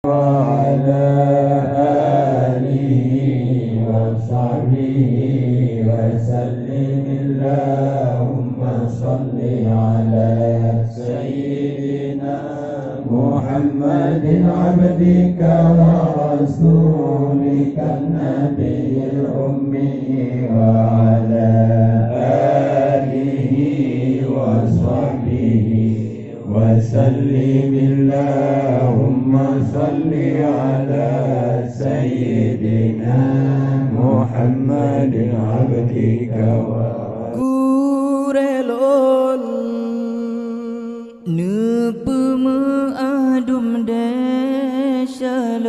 وعلى آله وصحبه وسلم اللهم صل على سيدنا محمد عبدك ورسولك النبي الأمي وعلى آله وصحبه وسلم اللهم صل على سيدنا محمد عبدك Gurelon Nepema adum desyalon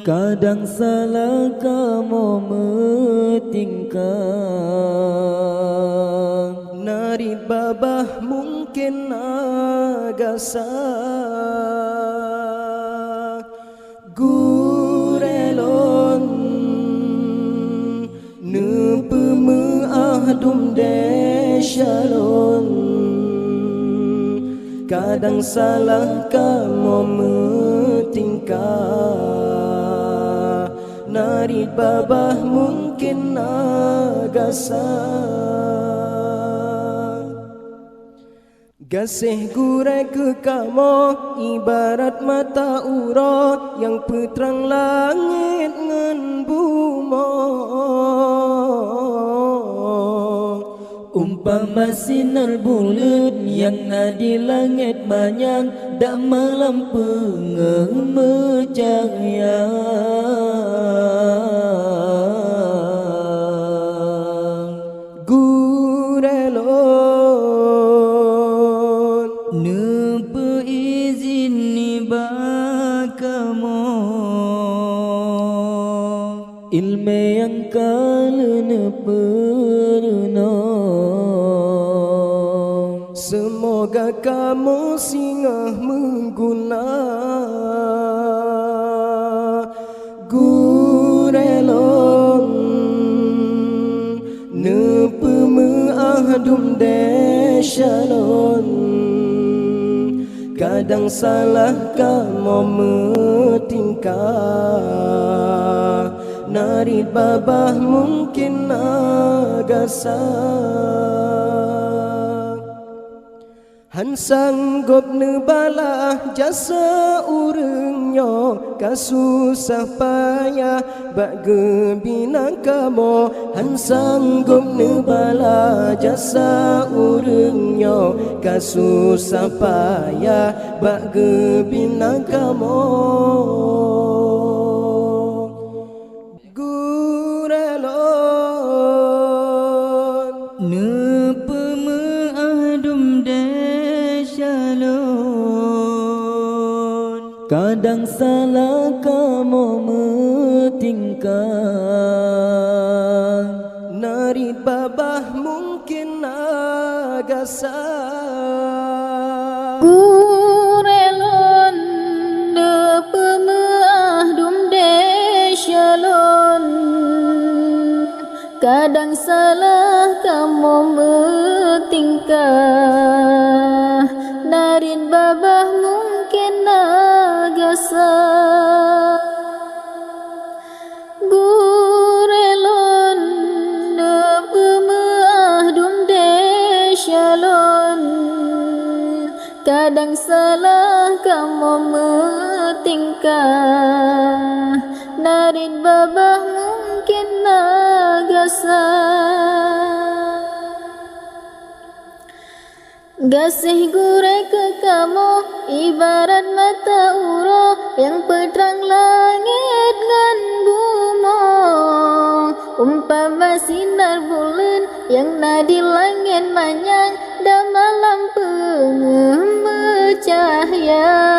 Kadang salah kamu metingkah Nari babah mungkin agak sah Gurelon Nepema ahdum desyalon Kadang salah kamu metingkah Nari babah mungkin agak sah Gasih gurai ke kamu ibarat mata ura yang peterang langit ngan bumi. Umpama sinar bulan yang di langit banyak dak malam pengecahaya. Ilmu yang kalena pernah Semoga kamu singgah mengguna Gurelon Nepema ahdum desyalon Kadang salah kamu metingkah Nari babah mungkin agak sah Han sanggup nebalah jasa urangnya Kasusah payah bak gebina kamu Han sanggup nebalah jasa urangnya Kasusah payah bak gebina kamu Nepema adum desyalon Kadang salah kamu metingkah Nari babah mungkin agak sah Gurelon nepema adum desyalon Kadang salah kamu bertingkah Narin babah mungkin agak sah Gurelon nepema ahdum desyalon Kadang salah kamu bertingkah Narin babah mungkin agak sah Gasih gurai ke kamu ibarat mata ura yang peterang langit ngan bumi. Umpama sinar bulan yang di langit manyang dah malam pengecahaya.